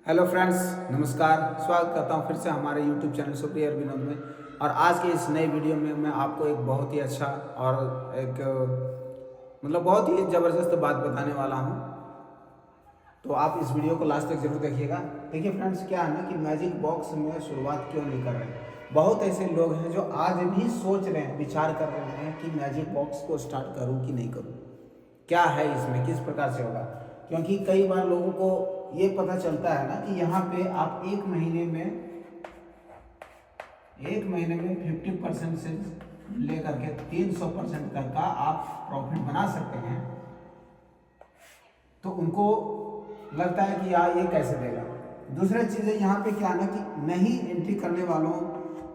Hello friends, नमस्कार। स्वागत करता हूं फिर से हमारे यूट्यूब चैनल सुप्रियर विनोद में। और आज के इस नए वीडियो में मैं आपको एक बहुत ही अच्छा और एक बहुत ही ज़बरदस्त बात बताने वाला हूं। तो आप इस वीडियो को लास्ट तक जरूर देखिएगा। देखिए फ्रेंड्स, क्या है ना कि मैजिक बॉक्स में शुरुआत क्यों नहीं कर रहे हैं। बहुत ऐसे लोग हैं जो आज भी सोच रहे हैं, विचार कर रहे हैं कि मैजिक बॉक्स को स्टार्ट करूँ कि नहीं करूँ, क्या है इसमें, किस प्रकार से होगा। क्योंकि कई बार लोगों को ये पता चलता है ना कि यहाँ पे आप एक महीने में 50% से लेकर के 300% तक का आप प्रॉफिट बना सकते हैं। तो उनको लगता है कि यार ये कैसे देगा। दूसरी चीज़ यहाँ पे क्या है ना कि नहीं एंट्री करने वालों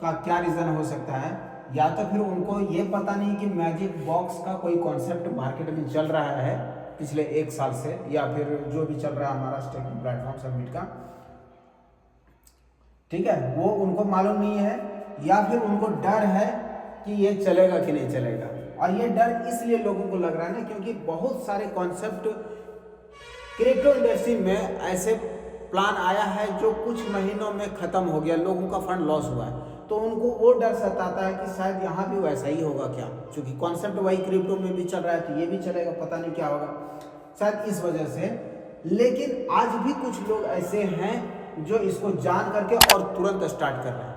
का क्या रीज़न हो सकता है। या तो फिर उनको ये पता नहीं कि मैजिक बॉक्स का कोई कॉन्सेप्ट मार्केट में चल रहा है पिछले 1 साल से, या फिर जो भी चल रहा है हमारा स्टेकिंग प्लेटफॉर्म सबमिट का, ठीक है, वो उनको मालूम नहीं है। या फिर उनको डर है कि ये चलेगा कि नहीं चलेगा। और ये डर इसलिए लोगों को लग रहा है ना क्योंकि बहुत सारे कॉन्सेप्ट क्रिप्टो इंडस्ट्री में ऐसे प्लान आया है जो कुछ महीनों में खत्म हो गया, लोगों का फंड लॉस हुआ है। तो उनको वो डर सताता है कि शायद यहाँ भी वैसा ही होगा क्या, क्योंकि कॉन्सेप्ट वही क्रिप्टो में भी चल रहा है तो ये भी चलेगा, पता नहीं क्या होगा, शायद इस वजह से। लेकिन आज भी कुछ लोग ऐसे हैं जो इसको जान करके और तुरंत स्टार्ट कर रहे हैं।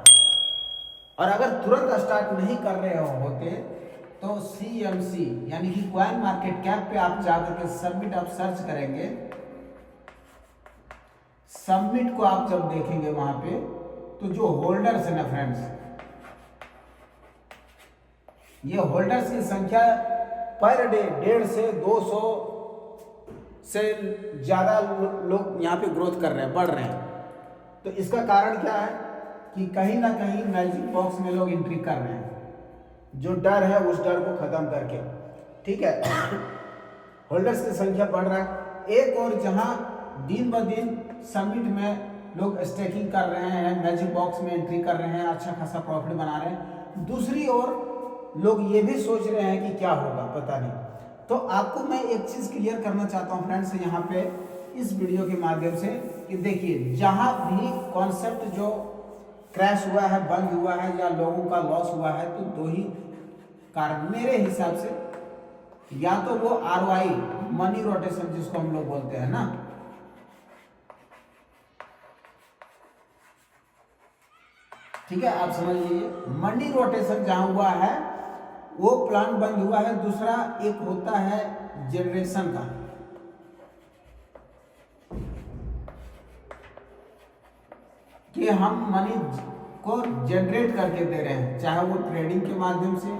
और अगर तुरंत स्टार्ट नहीं कर रहे होते तो CMC यानी कि कॉइन मार्केट कैप पे आप जाकर के सबमिट आप सर्च करेंगे। सबमिट को आप जब देखेंगे वहां पे तो जो होल्डर्स है ना फ्रेंड्स, ये होल्डर्स की संख्या पर डे 150 से 200 से ज्यादा लोग यहाँ पे ग्रोथ कर रहे हैं, बढ़ रहे हैं। तो इसका कारण क्या है कि कहीं ना कहीं मैजिक बॉक्स में लोग एंट्री कर रहे हैं, जो डर है उस डर को खत्म करके, ठीक है। होल्डर्स की संख्या बढ़ रहा है। एक और जहां दिन ब दिन सबमिट में लोग स्टेकिंग कर रहे हैं, मैजिक बॉक्स में एंट्री कर रहे हैं, अच्छा खासा प्रॉफिट बना रहे हैं। दूसरी ओर लोग ये भी सोच रहे हैं कि क्या होगा पता नहीं। तो आपको मैं एक चीज क्लियर करना चाहता हूं फ्रेंड्स यहाँ पे इस वीडियो के माध्यम से कि देखिए, जहां भी कॉन्सेप्ट जो क्रैश हुआ है, बंद हुआ है या लोगों का लॉस हुआ है, तो दो ही कारण मेरे हिसाब से, या तो वो ROI मनी रोटेशन जिसको हम लोग बोलते हैं ना, ठीक है, आप समझ लीजिए, मनी रोटेशन जहां हुआ है वो प्लान बंद हुआ है। दूसरा एक होता है जनरेशन का, कि हम मनी को जनरेट करके दे रहे हैं, चाहे वो ट्रेडिंग के माध्यम से,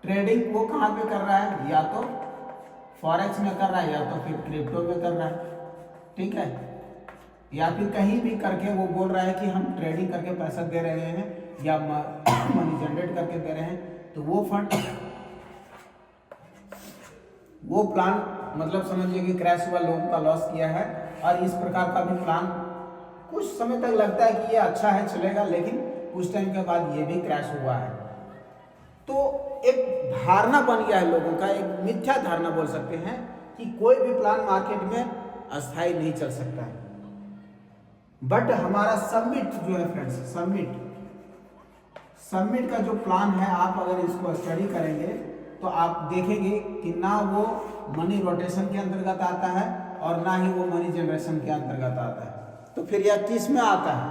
ट्रेडिंग वो कहां पे कर रहा है, या तो फॉरेक्स में कर रहा है या तो फिर क्रिप्टो में कर रहा है, ठीक है, या फिर कहीं भी करके वो बोल रहा है कि हम ट्रेडिंग करके पैसा दे रहे हैं या मनी जनरेट करके दे रहे हैं। तो वो फंड, वो प्लान मतलब समझिए कि क्रैश हुआ, लोगों का लॉस किया है। और इस प्रकार का भी प्लान कुछ समय तक लगता है कि ये अच्छा है, चलेगा, लेकिन कुछ टाइम के बाद ये भी क्रैश हुआ है। तो एक धारणा बन गया है लोगों का, एक मिथ्या धारणा बोल सकते हैं कि कोई भी प्लान मार्केट में अस्थायी नहीं चल सकता है। बट हमारा सबमिट जो है फ्रेंड्स, सबमिट का जो प्लान है, आप अगर इसको स्टडी करेंगे तो आप देखेंगे कि ना वो मनी रोटेशन के अंतर्गत आता है और ना ही वो मनी जनरेशन के अंतर्गत आता है। तो फिर यह किस में आता है?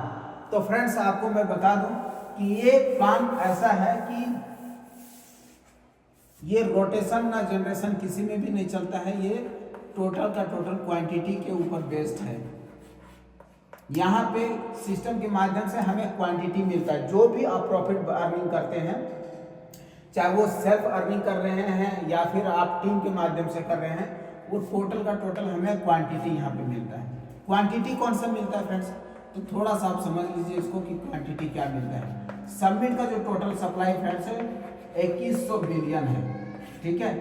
तो फ्रेंड्स आपको मैं बता दूं कि ये प्लान ऐसा है कि ये रोटेशन ना जनरेशन किसी में भी नहीं चलता है। ये टोटल का टोटल क्वांटिटी के ऊपर बेस्ड है। यहाँ पे सिस्टम के माध्यम से हमें क्वांटिटी मिलता है। जो भी आप प्रॉफिट अर्निंग करते हैं, चाहे वो सेल्फ अर्निंग कर रहे हैं या फिर आप टीम के माध्यम से कर रहे हैं, वो टोटल का टोटल हमें क्वांटिटी यहाँ पे मिलता है। क्वांटिटी कौन सा मिलता है फ्रेंड्स? तो थोड़ा सा आप समझ लीजिए इसको कि क्वांटिटी क्या मिलता है। सबमिट का जो टोटल सप्लाई फ्रेंड्स है 2100 बिलियन है, ठीक है,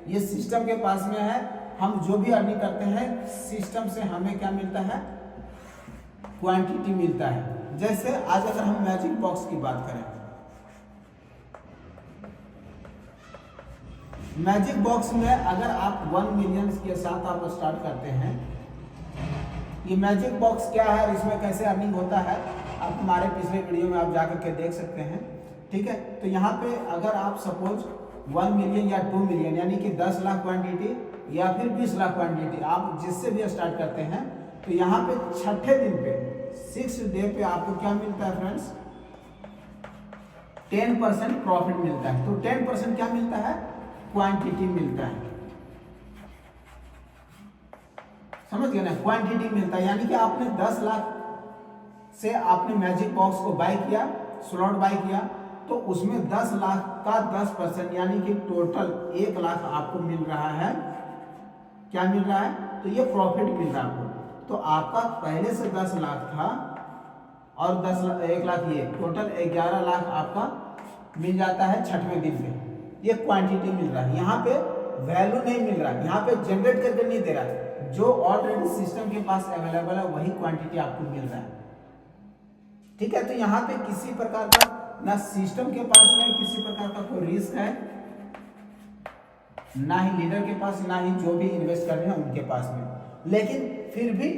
ये सिस्टम के पास में है। हम जो भी अर्निंग करते हैं सिस्टम से हमें क्या मिलता है? क्वांटिटी मिलता है। जैसे आज अगर हम मैजिक बॉक्स की बात करें, मैजिक बॉक्स में अगर आप 1 मिलियन के साथ आप स्टार्ट करते हैं, ये मैजिक बॉक्स क्या है और इसमें कैसे अर्निंग होता है आप हमारे पिछले वीडियो में आप जाकर के देख सकते हैं। ठीक है, तो यहाँ पे अगर आप सपोज 1 मिलियन या 2 मिलियन यानी कि 10 लाख क्वांटिटी या फिर 20 लाख क्वांटिटी आप जिससे भी स्टार्ट करते हैं, तो यहाँ पे छठे दिन पे 6th डे पे आपको क्या मिलता है फ्रेंड्स, 10% प्रॉफिट मिलता है। तो 10% क्या मिलता है, क्वांटिटी मिलता है, समझ गए ना, क्वांटिटी मिलता है। यानी कि आपने 10 लाख से आपने मैजिक बॉक्स को बाय किया, स्लॉट बाय किया, तो उसमें 10 लाख का 10% यानी कि टोटल 1 लाख आपको मिल रहा है। क्या मिल रहा है, तो ये प्रॉफिट मिल रहा है आपको। तो आपका पहले से 10 लाख था और 1 लाख, ये टोटल 11 लाख आपका मिल जाता है छठवें दिन पे। ये क्वांटिटी मिल रहा है, यहाँ पे वैल्यू नहीं मिल रहा है, यहाँ पे जनरेट करके नहीं दे रहा है, जो ऑलरेडी सिस्टम के पास अवेलेबल है वही क्वांटिटी आपको मिल रहा है। ठीक है, तो यहाँ पे किसी प्रकार का ना सिस्टम के पास में किसी प्रकार का कोई रिस्क है, ना ही लीडर के पास, ना ही जो भी इन्वेस्ट कर रहे हैं उनके पास में। लेकिन फिर भी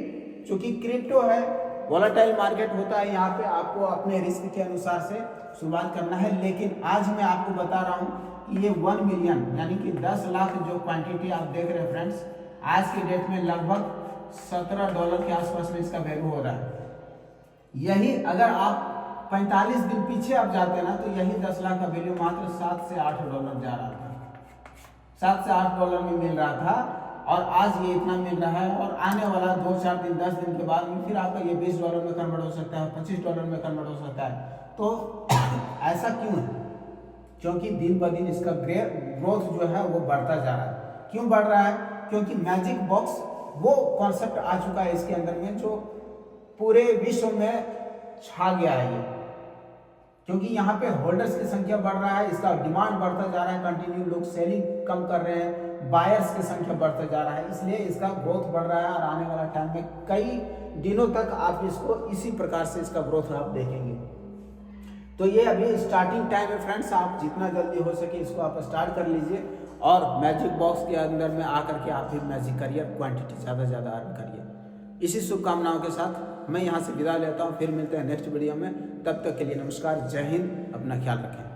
चूंकि क्रिप्टो है, वोलेटाइल मार्केट होता है, यहाँ पे आपको अपने रिस्क के अनुसार से शुरुआत करना है। लेकिन आज मैं आपको बता रहा हूँ कि ये 1 मिलियन यानी कि 10 लाख जो क्वांटिटी आप देख रहे हैं फ्रेंड्स, आज के डेट में लगभग $17 के आसपास में इसका वैल्यू हो रहा है। यही अगर आप 45 दिन पीछे आप जाते ना, तो यही 10 लाख का वैल्यू मात्र $7 से $8 जा रहा था, $7 से $8 में मिल रहा था, और आज ये इतना मिल रहा है। और आने वाला 2-4 दिन 10 दिन के बाद में फिर आपका ये $20 में कन्वर्ट हो सकता है, $25 में कन्वर्ट हो सकता है। तो ऐसा क्यों है, क्योंकि दिन ब दिन इसका ग्रोथ जो है वो बढ़ता जा रहा है। क्यों बढ़ रहा है, क्योंकि मैजिक बॉक्स वो कॉन्सेप्ट आ चुका है इसके अंदर में जो पूरे विश्व में छा गया है ये, क्योंकि यहाँ पे होल्डर्स की संख्या बढ़ रहा है, इसका डिमांड बढ़ता जा रहा है, कंटिन्यू लोग सेलिंग कम कर रहे हैं, बायर्स की संख्या बढ़ता जा रहा है, इसलिए इसका ग्रोथ बढ़ रहा है। और आने वाला टाइम में कई दिनों तक आप इसको इसी प्रकार से इसका ग्रोथ आप देखेंगे। तो ये अभी स्टार्टिंग टाइम है फ्रेंड्स, आप जितना जल्दी हो सके इसको आप स्टार्ट कर लीजिए और मैजिक बॉक्स के अंदर में आकर के आप भी मैजिक करिए, क्वांटिटी ज़्यादा से ज़्यादा अर्न करिए। इसी शुभकामनाओं के साथ मैं यहाँ से विदा लेता हूँ, फिर मिलते हैं नेक्स्ट वीडियो में। तब तक के लिए नमस्कार, जय हिंद, अपना ख्याल रखें।